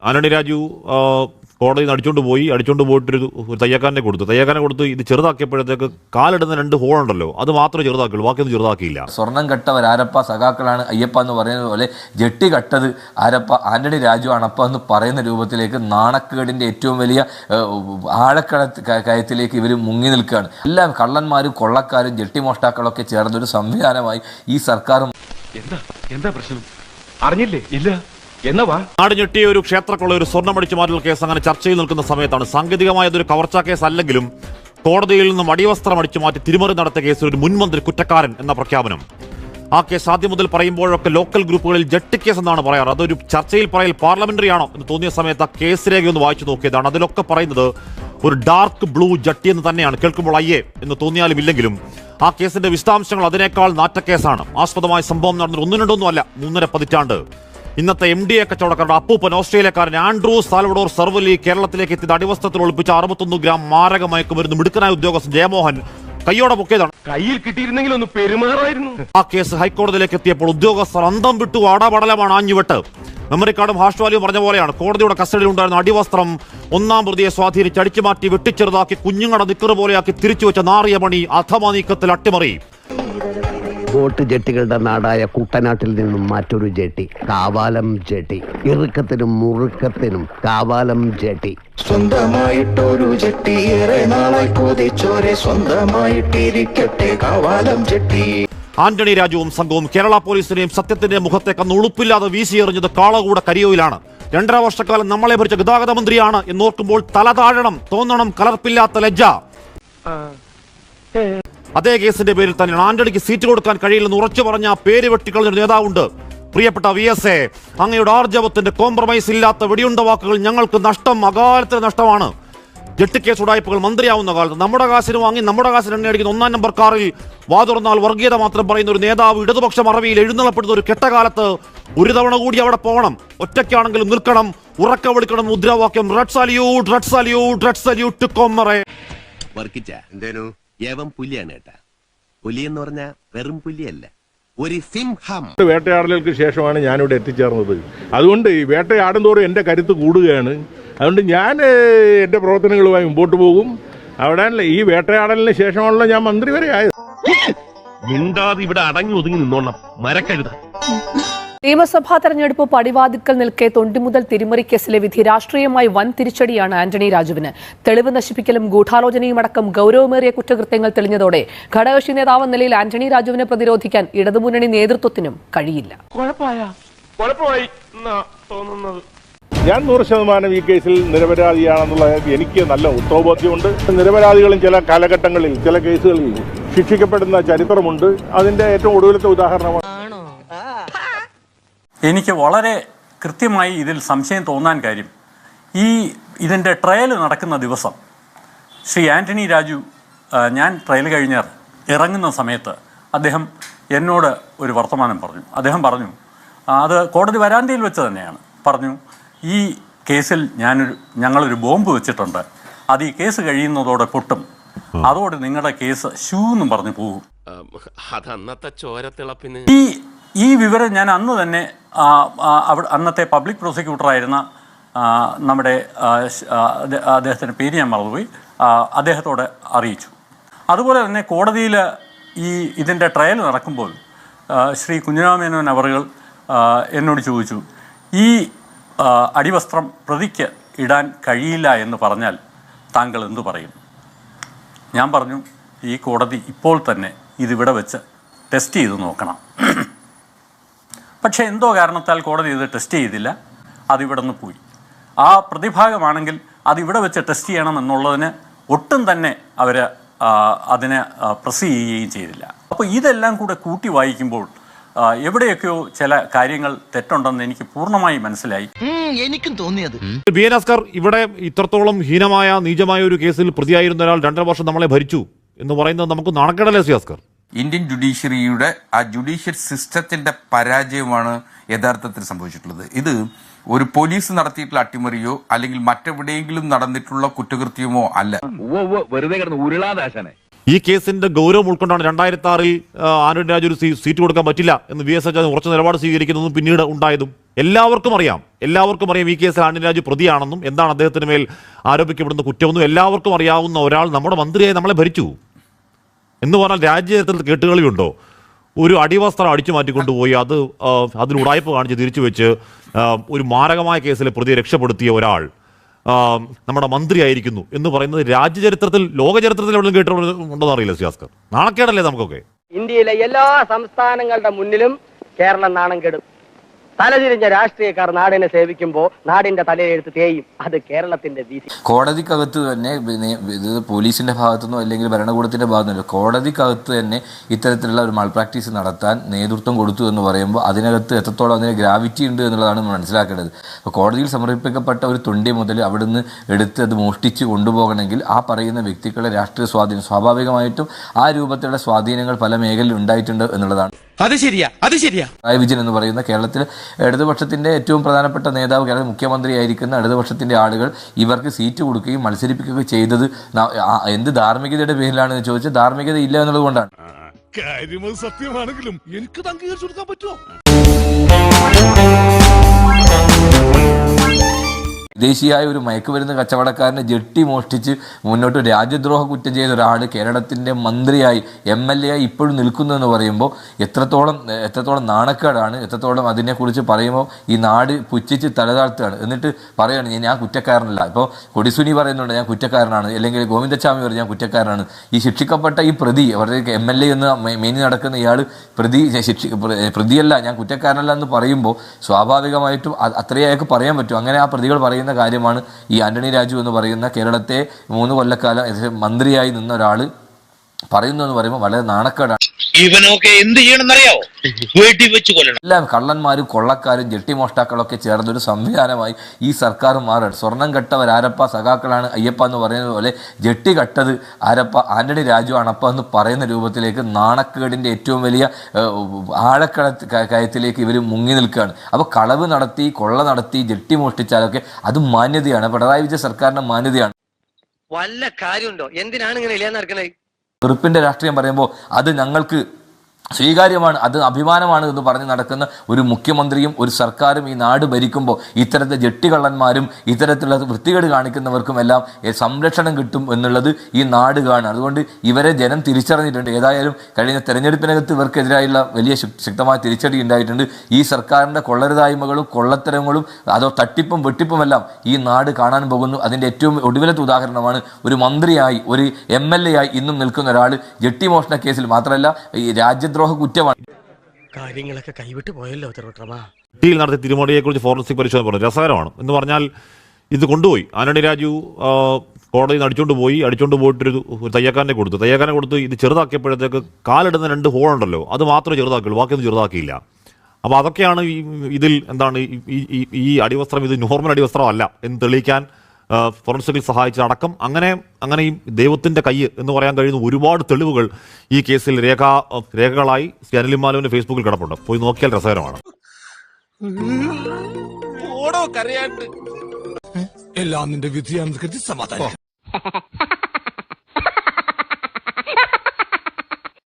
ആന്റണി രാജു കോടതിയിൽ നിന്ന് അടിച്ചോണ്ട് പോയിട്ടൊരു തയ്യക്കാരനെ കൊടുത്ത് ഇത് ചെറുതാക്കിയപ്പോഴത്തേക്ക് കാലിടുന്ന 2 ഹോളുണ്ടല്ലോ, അത് മാത്രമേ ചെറുതാക്കുള്ളൂ, ബാക്കിയൊന്നും ചെറുതാക്കിയില്ല. സ്വർണം കെട്ടവർ ആരപ്പ സഖാക്കളാണ് അയ്യപ്പ എന്ന് പറയുന്നത് പോലെ ജെട്ടി കെട്ടത് ആരപ്പ ആന്റണി രാജു ആണപ്പ എന്ന് പറയുന്ന രൂപത്തിലേക്ക് നാണക്കേടിന്റെ ഏറ്റവും വലിയ കയത്തിലേക്ക് ഇവർ മുങ്ങി നിൽക്കുകയാണ്. എല്ലാം കള്ളന്മാരും കൊള്ളക്കാരും ജെട്ടി മോഷ്ടാക്കളൊക്കെ ചേർന്നൊരു സംവിധാനമായി ഈ സർക്കാരും. എന്താ പ്രശ്നം അറിഞ്ഞില്ലേ? ഇല്ല. നാട് ഞെട്ടിയ ഒരു ക്ഷേത്രക്കുള്ള ഒരു സ്വർണ്ണമടിച്ചു മാറ്റൽ കേസ് അങ്ങനെ ചർച്ചയിൽ നിൽക്കുന്ന സമയത്താണ് സാങ്കേതികമായതൊരു കവർച്ചാ കേസ് അല്ലെങ്കിലും കോടതിയിൽ നിന്നും അടിവസ്ത്രം അടിച്ചു മാറ്റി തിരിമറി നടത്തിയ കേസിൽ ഒരു മുൻമന്ത്രി കുറ്റക്കാരൻ എന്ന പ്രഖ്യാപനം. ആ കേസ് ആദ്യം മുതൽ പറയുമ്പോഴൊക്കെ ലോക്കൽ ഗ്രൂപ്പുകളിൽ ജെട്ടി കേസ് എന്നാണ് പറയാറ്. അതൊരു ചർച്ചയിൽ പറയൽ പാർലമെന്ററി ആണോ എന്ന് തോന്നിയ സമയത്ത് ആ കേസ് രേഖ ഒന്ന് വായിച്ചു നോക്കിയതാണ്. അതിലൊക്കെ പറയുന്നത് ഒരു ഡാർക്ക് ബ്ലൂ ജട്ടി എന്ന് തന്നെയാണ്. കേൾക്കുമ്പോൾ അയ്യേ എന്ന് തോന്നിയാലും ഇല്ലെങ്കിലും ആ കേസിന്റെ വിശദാംശങ്ങൾ അതിനേക്കാൾ നാറ്റക്കേസാണ്. ആസ്പദമായ സംഭവം നടന്നത് 1 2 അല്ല, 3.5 പതിറ്റാണ്ട്. ഇന്നത്തെ MDA കച്ചവടക്കാരുടെ അപ്പൂപ്പൻ ഓസ്ട്രേലിയക്കാരൻ ആൻഡ്രൂ സാൽവഡോർ സർവലി കേരളത്തിലേക്ക് എത്തിയത് അടിവസ്ത്രത്തിൽ ഒളിപ്പിച്ച 61 ഗ്രാം മാരക മയക്കുമരുന്ന് മിടുക്കനായ ഉദ്യോഗസ്ഥൻ ജയമോഹൻ കൈയോടെ പൊക്കിയതാണ്. കയ്യിൽ കിട്ടിയിരുന്നെങ്കിൽ ഒന്ന് പെരുമാറായിരുന്നു. ആ കേസ് ഹൈക്കോടതിയിലേക്ക് എത്തിയപ്പോൾ ഉദ്യോഗസ്ഥർ അന്തം വിട്ടു. ആടാപടലമാണ് ആഞ്ഞുവിട്ട്. മെമ്മറി കാർഡും ഹാഷ് വാല്യൂ പറഞ്ഞ പോലെയാണ്. കോടതിയുടെ കസ്റ്റഡിയിൽ ഉണ്ടായിരുന്ന അടിവസ്ത്രം 1-ാം പ്രതിയെ സ്വാധീനിച്ച് അടിച്ചുമാറ്റി വെട്ടിച്ചെറുതാക്കി കുഞ്ഞുങ്ങളുടെ നിക്കറ് പോലെയാക്കി തിരിച്ചു വെച്ച നാറിയ പണി അധമ നീക്കത്തിൽ അട്ടിമറി. ബോട്ട് ജെട്ടികളുടെ നാടായ കുട്ടനാട്ടിൽ നിന്നും മറ്റൊരു ജെട്ടി, കാവാലം ജെട്ടി. ഇറുക്കത്തിനും മുറുക്കത്തിനും കാവാലം ജെട്ടി. സ്വന്തമായിട്ടൊരു ജെട്ടി ഏറെ നാളായി കൊതിച്ചോരെ സ്വന്തമായിട്ടിരിക്കട്ടെ കാവാലം ജെട്ടി. ആന്റണി രാജുവും സംഘവും കേരള പോലീസിനെയും സത്യത്തിന്റെ മുഖത്തേക്ക് അന്ന് ഉളുപ്പില്ലാതെ വീശിയെറിഞ്ഞത് കാളകൂട കരിയോയിലാണ്. 2.5 വർഷക്കാലം നമ്മളെ ഭരിച്ച ഗതാഗത മന്ത്രിയാണ് എന്നോർക്കുമ്പോൾ തല താഴണം, തോന്നണം കലർപ്പില്ലാത്ത ലജ്ജ. അതേ കേസിന്റെ പേരിൽ തന്നെയാണ് ആന്റണിക്ക് സീറ്റ് കൊടുക്കാൻ കഴിയില്ലെന്ന് ഉറച്ചു പറഞ്ഞ പേര് വെട്ടിക്കളഞ്ഞൊരു നേതാവുണ്ട്. പ്രിയപ്പെട്ട VSA, അങ്ങയുടെ ആർജവത്തിന്റെ കോംപ്രമൈസ് ഇല്ലാത്ത വെടിയുണ്ട വാക്കുകൾ ഞങ്ങൾക്ക് നഷ്ടം, അകാലത്തിന് നഷ്ടമാണ്. ജെട്ടി കേസ് ഉടായ്പകൾ മന്ത്രിയാവുന്ന കാലത്ത് നമ്മുടെ കാശിന് വാങ്ങി നമ്മുടെ കാശിന് എണ്ണയടിക്കുന്ന 1-ാം നമ്പർ കാറിൽ വാതുറന്നാൽ വർഗീയത മാത്രം പറയുന്ന ഒരു നേതാവ് ഇടതുപക്ഷ മറവിയിൽ എഴുന്നള്ളപ്പെടുന്ന ഒരു കെട്ടകാലത്ത് ഒരു തവണ കൂടി അവിടെ പോകണം. ഒറ്റയ്ക്കാണെങ്കിലും നിൽക്കണം, ഉറക്ക വിളിക്കണം. മുദ്രാവാക്യം red salute, red salute, red salute to comrade. ഏവം പുലിയാണ് കേട്ടാ. പുലി എന്ന് പറഞ്ഞാൽ വെറും പുലിയല്ല, ഒരു സിംഹം. വേട്ടയാടലുകൾക്ക് ശേഷമാണ് ഞാനിവിടെ എത്തിച്ചേർന്നത്. അതുകൊണ്ട് ഈ വേട്ടയാടും തോറും എൻ്റെ കരുത്ത് കൂടുകയാണ്. അതുകൊണ്ട് ഞാൻ എൻ്റെ പ്രവർത്തനങ്ങളുമായി മുമ്പോട്ട് പോകും. അവിടെ ഈ വേട്ടയാടലിന് ശേഷമാണല്ലോ ഞാൻ മന്ത്രി വരെ ആയത്. മിണ്ടാതെ ഇവിടെ അടങ്ങി ഒതുങ്ങി നിന്നോണം മരക്കഴുത. നിയമസഭാ തെരഞ്ഞെടുപ്പ് പടിവാതിൽക്കൽ നിൽക്കെ തൊണ്ടിമുതൽ തിരിമറി കേസിലെ വിധി രാഷ്ട്രീയമായി വൻ തിരിച്ചടിയാണ് ആന്റണി രാജുവിന്. തെളിവ് നശിപ്പിക്കലും ഗൂഢാലോചനയും അടക്കം ഗൌരവമേറിയ കുറ്റകൃത്യങ്ങൾ തെളിഞ്ഞതോടെ ഘടകകക്ഷി നേതാവെന്ന നിലയിൽ ആന്റണി രാജുവിനെ പ്രതിരോധിക്കാൻ ഇടതുമുന്നണി നേതൃത്വത്തിനും കഴിയില്ല. ഞാൻ 100% ഈ കേസിൽ നിരപരാധിയാണെന്നുള്ള എനിക്ക് നല്ല ഉത്തരബോധ്യമുണ്ട്. നിരപരാധികളും ചില കാലഘട്ടങ്ങളിൽ ചില കേസുകളിൽ ശിക്ഷിക്കപ്പെടുന്ന ചരിത്രമുണ്ട്. അതിന്റെ ഏറ്റവും ഒടുവിലത്തെ ഉദാഹരണമാണ്. എനിക്ക് വളരെ കൃത്യമായി ഇതിൽ സംശയം തോന്നാൻ കാര്യം, ഇതിൻ്റെ ട്രയൽ നടക്കുന്ന ദിവസം ശ്രീ ആന്റണി രാജു ഞാൻ ട്രയൽ കഴിഞ്ഞ് ഇറങ്ങുന്ന സമയത്ത് അദ്ദേഹം എന്നോട് ഒരു വർത്തമാനം പറഞ്ഞു. അദ്ദേഹം പറഞ്ഞു, അത് കോടതി വരാന്തയിൽ വെച്ച് തന്നെയാണ് പറഞ്ഞു, ഈ കേസിൽ ഞങ്ങളൊരു ബോംബ് വെച്ചിട്ടുണ്ട്, അത് ഈ കേസ് കഴിയുന്നതോടെ പൊട്ടും, അതോടെ നിങ്ങളുടെ കേസ് എന്നും പറഞ്ഞു പോകും. ഈ വിവരം ഞാൻ അന്ന് തന്നെ അന്നത്തെ പബ്ലിക് പ്രോസിക്യൂട്ടറായിരുന്ന നമ്മുടെ അദ്ദേഹത്തിൻ്റെ പേര് ഞാൻ മറന്നുപോയി, അദ്ദേഹത്തോട് അറിയിച്ചു. അതുപോലെ തന്നെ കോടതിയിൽ ഇതിൻ്റെ ട്രയൽ നടക്കുമ്പോൾ ശ്രീ കുഞ്ഞിരാമേനോൻ അവറുകൾ എന്നോട് ചോദിച്ചു, ഈ അടിവസ്ത്രം പ്രതിക്ക് ഇടാൻ കഴിയില്ല എന്ന് പറഞ്ഞാൽ താങ്കൾ എന്തു പറയും? ഞാൻ പറഞ്ഞു, ഈ കോടതി ഇപ്പോൾ തന്നെ ഇതിവിടെ വെച്ച് ടെസ്റ്റ് ചെയ്ത് നോക്കണം. പക്ഷേ എന്തോ കാരണത്താൽ കോടതി ഇത് ടെസ്റ്റ് ചെയ്തില്ല, അതിവിടെ നിന്ന് പോയി. ആ പ്രതിഭാഗമാണെങ്കിൽ അതിവിടെ വെച്ച് ടെസ്റ്റ് ചെയ്യണം എന്നുള്ളതിന് ഒട്ടും തന്നെ അവർ അതിനെ പ്രസ് ചെയ്യുകയും ചെയ്തില്ല. അപ്പോൾ ഇതെല്ലാം കൂടെ കൂട്ടി വായിക്കുമ്പോൾ എവിടെയൊക്കെയോ ചില കാര്യങ്ങൾ തെറ്റുണ്ടെന്ന് എനിക്ക് പൂർണ്ണമായി മനസ്സിലായി. എനിക്കും തോന്നിയത് ബിഎൻഎസ്കർ ഇവിടെ ഇത്രത്തോളം ഹീനമായ നീചമായ ഒരു കേസിൽ പ്രതിയായിരുന്ന ഒരാൾ 2.5 വർഷം നമ്മളെ ഭരിച്ചു എന്ന് പറയുന്നത് നമുക്ക് നാണക്കേടല്ലേ സിയാസ്കർ? ഇന്ത്യൻ ജുഡീഷ്യറിയുടെ ആ ജുഡീഷ്യൽ സിസ്റ്റത്തിന്റെ പരാജയമാണ് യഥാർത്ഥത്തിൽ സംഭവിച്ചിട്ടുള്ളത്. ഇത് ഒരു പോലീസ് നടത്തിയിട്ടുള്ള അട്ടിമറിയോ അല്ലെങ്കിൽ മറ്റെവിടെയെങ്കിലും നടന്നിട്ടുള്ള കുറ്റകൃത്യമോ അല്ല. വെറുതെ കിടന്ന് ഉരുളാദാശനെ. ഈ കേസിന്റെ ഗൗരവം ഉൾക്കൊണ്ടാണ് 2006 ആന്റണി രാജു ഒരു സീറ്റ് കൊടുക്കാൻ പറ്റില്ല എന്ന് VS ഉറച്ച നിലപാട് സ്വീകരിക്കുന്നതും പിന്നീട് ഉണ്ടായതും. എല്ലാവർക്കും അറിയാം ഈ കേസിൽ ആന്റണി രാജു പ്രതിയാണെന്നും എന്താണ് അദ്ദേഹത്തിന് മേൽ ആരോപിക്കപ്പെടുന്ന കുറ്റമെന്നും എല്ലാവർക്കും അറിയാവുന്ന ഒരാൾ നമ്മുടെ മന്ത്രിയായി നമ്മളെ ഭരിച്ചു എന്ന് പറഞ്ഞാൽ രാജ്യചരിത്രത്തിൽ കേട്ടുകളിയുണ്ടോ? ഒരു അടിവസ്ത്രം അടിച്ചു മാറ്റിക്കൊണ്ടുപോയി അതിൽ ഉടായ്പ കാണിച്ച് തിരിച്ചു വെച്ച് ഒരു മാരകമായ കേസിലെ പ്രതിയെ രക്ഷപ്പെടുത്തിയ ഒരാൾ നമ്മുടെ മന്ത്രിയായിരിക്കുന്നു എന്ന് പറയുന്നത് രാജ്യചരിത്രത്തിൽ ലോകചരിത്രത്തിൽ എവിടെയും കേട്ടിട്ടുണ്ടോ അറിയില്ല സിയാസ്കർ. നാണക്കേടല്ലേ നമുക്കൊക്കെ? ഇന്ത്യയിലെ എല്ലാ സംസ്ഥാനങ്ങളുടെ മുന്നിലും കേരളം നാണം കെടും. തലതിരിഞ്ഞ രാഷ്ട്രീയക്കാർ നാടിനെ സേവിക്കുമ്പോൾ നാടിന്റെ തലയെഴുത്ത് തേയും. അത് കേരളത്തിന്റെ വീതി. കോടതിക്കകത്ത് തന്നെ ഇത് പോലീസിന്റെ ഭാഗത്തുനിന്നോ അല്ലെങ്കിൽ ഭരണകൂടത്തിന്റെ ഭാഗത്തുനിന്നോ കോടതിക്കകത്ത് തന്നെ ഇത്തരത്തിലുള്ള ഒരു മാൾ പ്രാക്ടീസ് നടത്താൻ നേതൃത്വം കൊടുത്തു എന്ന് പറയുമ്പോൾ അതിനകത്ത് എത്രത്തോളം അതിന് ഗ്രാവിറ്റി ഉണ്ട് എന്നുള്ളതാണ് മനസ്സിലാക്കേണ്ടത്. അപ്പോൾ കോടതിയിൽ സമർപ്പിക്കപ്പെട്ട ഒരു തൊണ്ടി മുതൽ അവിടുന്ന് എടുത്ത് അത് മോഷ്ടിച്ച് കൊണ്ടുപോകണമെങ്കിൽ ആ പറയുന്ന വ്യക്തികളുടെ രാഷ്ട്രീയ സ്വാധീനം സ്വാഭാവികമായിട്ടും ആ രൂപത്തിലുള്ള സ്വാധീനങ്ങൾ പല മേഖലയിൽ ഉണ്ടായിട്ടുണ്ട് എന്നുള്ളതാണ്. അത് ശരിയാ. പിണറായി വിജയൻ എന്ന് പറയുന്ന കേരളത്തിൽ ഇടതുപക്ഷത്തിന്റെ ഏറ്റവും പ്രധാനപ്പെട്ട നേതാവ്, കേരള മുഖ്യമന്ത്രിയായിരിക്കുന്ന ഇടതുപക്ഷത്തിന്റെ ആളുകൾ ഇവർക്ക് സീറ്റ് കൊടുക്കുകയും മത്സരിപ്പിക്കുകയും ചെയ്തത് എന്ത് ധാർമ്മികതയുടെ പേരിലാണെന്ന് ചോദിച്ചാൽ ധാർമ്മികത ഇല്ല എന്നുള്ളത് കൊണ്ടാണ്. സത്യമാണെങ്കിലും എനിക്ക് അംഗീകരിച്ചു കൊടുക്കാൻ പറ്റുമോ? വിദേശിയായ ഒരു മയക്കുമരുന്ന് കച്ചവടക്കാരനെ ജെട്ടി മോഷ്ടിച്ച് മുന്നോട്ട് രാജ്യദ്രോഹ കുറ്റം ചെയ്ത ഒരാൾ കേരളത്തിൻ്റെ മന്ത്രിയായി MLA ആയി ഇപ്പോഴും നിൽക്കുന്നു എന്ന് പറയുമ്പോൾ എത്രത്തോളം നാണക്കേടാണ്. എത്രത്തോളം അതിനെക്കുറിച്ച് പറയുമ്പോൾ ഈ നാട് പുച്ഛിച്ച് തലതാഴ്ത്തുകയാണ്. എന്നിട്ട് പറയുകയാണ് ഞാൻ കുറ്റക്കാരനല്ല. ഇപ്പോൾ കൊടിസുനി പറയുന്നുണ്ട് ഞാൻ കുറ്റക്കാരനാണ്, അല്ലെങ്കിൽ ഗോവിന്ദസ്വാമി പറയും ഞാൻ കുറ്റക്കാരനാണ്. ഈ ശിക്ഷിക്കപ്പെട്ട ഈ പ്രതി അവരുടെ MLA എന്ന് മേനി നടക്കുന്ന ഇയാൾ പ്രതിയല്ല, ഞാൻ കുറ്റക്കാരനല്ല എന്ന് പറയുമ്പോൾ സ്വാഭാവികമായിട്ടും അത്രയേ അയാൾക്ക് പറയാൻ പറ്റും. അങ്ങനെ ആ പ്രതികൾ പറയുന്ന കാര്യമാണ് ഈ ആന്റണി രാജു എന്ന് പറയുന്ന കേരളത്തെ 3 കൊല്ലക്കാലം മന്ത്രിയായി നിന്ന ഒരാൾ പറയുന്നു എന്ന് പറയുമ്പോൾ വളരെ നാണക്കേടാണ്. ഇവനൊക്കെ എന്ത് ചെയ്യണമെന്നറിയാവോ? എല്ലാം കള്ളന്മാരും കൊള്ളക്കാരും ജെട്ടി മോഷ്ടാക്കളൊക്കെ ചേർന്നൊരു സംവിധാനമായി ഈ സർക്കാർ മാറുകയാണ്. സ്വർണം കെട്ടവരാരപ്പ സഖാക്കളാണ് അയ്യപ്പ എന്ന് പറയുന്നത് പോലെ ജെട്ടി കട്ടത് ആരപ്പ ആന്റണി രാജു ആണപ്പ എന്ന് പറയുന്ന രൂപത്തിലേക്ക് നാണക്കേടിൻ്റെ ഏറ്റവും വലിയ ആഴക്കയത്തിലേക്ക് ഇവർ മുങ്ങി നിൽക്കുകയാണ്. അപ്പോൾ കളവ് നടത്തി കൊള്ള നടത്തി ജെട്ടി മോഷ്ടിച്ചാലൊക്കെ അത് മാന്യതയാണ്. പിണറായി വിജയൻ സർക്കാരിൻ്റെ മാന്യതയാണ്. വല്ല കാര്യമുണ്ടോ? എന്തിനാണ് ഇങ്ങനെ ഇല്ലാന്ന് നടക്കണേ? വെറുപ്പിന്റെ രാഷ്ട്രീയം പറയുമ്പോൾ അത് ഞങ്ങൾക്ക് സ്വീകാര്യമാണ്, അത് അഭിമാനമാണ് എന്ന് പറഞ്ഞ് നടക്കുന്ന ഒരു മുഖ്യമന്ത്രിയും ഒരു സർക്കാരും ഈ നാട് ഭരിക്കുമ്പോൾ ഇത്തരത്തിൽ ജെട്ടികള്ളന്മാരും ഇത്തരത്തിലുള്ള വൃത്തികേട് കാണിക്കുന്നവർക്കും എല്ലാം സംരക്ഷണം കിട്ടും എന്നുള്ളത് ഈ നാട് കാണുക. അതുകൊണ്ട് ഇവരെ ജനം തിരിച്ചറിഞ്ഞിട്ടുണ്ട്. ഏതായാലും കഴിഞ്ഞ തെരഞ്ഞെടുപ്പിനകത്ത് ഇവർക്കെതിരായുള്ള വലിയ ശക്തമായ തിരിച്ചടി ഉണ്ടായിട്ടുണ്ട്. ഈ സർക്കാരിൻ്റെ കൊള്ളരുതായ്മകളും കൊള്ളത്തരങ്ങളും അതോ തട്ടിപ്പും വെട്ടിപ്പുമെല്ലാം ഈ നാട് കാണാൻ പോകുന്നു. അതിൻ്റെ ഏറ്റവും ഒടുവിലത്തെ ഉദാഹരണമാണ് ഒരു മന്ത്രിയായി ഒരു MLA ആയി ഇന്നും നിൽക്കുന്ന ഒരാൾ ജെട്ടി മോഷണ കേസിൽ മാത്രമല്ല ഈ രാജ്യദ്രോഹ കുറ്റമാണ്. കാര്യങ്ങളൊക്കെ കൈവിട്ട് പോയല്ലോ തിരുവട്ടമാ. നടത്തിയ തിരുമറിയെക്കുറിച്ച് ഫോറൻസിക് പരിശോധന പറഞ്ഞു. രസകരമാണ് എന്ന് പറഞ്ഞാൽ ഇത് കൊണ്ടുപോയി ആന്റണി രാജു കോടതിയിൽ നിന്ന് അടിച്ചുകൊണ്ട് പോയിട്ടൊരു തയ്യക്കാരനെ കൊടുത്തു. ഇത് ചെറുതാക്കിയപ്പോഴത്തേക്ക് കാലിടുന്ന 2 ഹോളുണ്ടല്ലോ അത് മാത്രമേ ചെറുതാക്കിയുള്ളൂ, ബാക്കിയൊന്നും ചെറുതാക്കിയില്ല. അപ്പോൾ അതൊക്കെയാണ് ഇതിൽ എന്താണ് ഈ അടിവസ്ത്രം ഇത് നോർമൽ അടിവസ്ത്രമല്ല എന്ന് തെളിയിക്കാൻ ഫോറൻസിക്കിൽ സഹായിച്ചതടക്കം അങ്ങനെ ഈ ദൈവത്തിൻ്റെ കൈ എന്ന് പറയാൻ കഴിയുന്ന ഒരുപാട് തെളിവുകൾ ഈ കേസിൽ രേഖകളായി അനിൽ ഫേസ്ബുക്കിൽ കിടപ്പുണ്ട്. പോയി നോക്കിയാൽ രസകരമാണ്. എല്ലാം നിന്റെ വിധിയാണെന്ന് കരുതി സമാധാനം.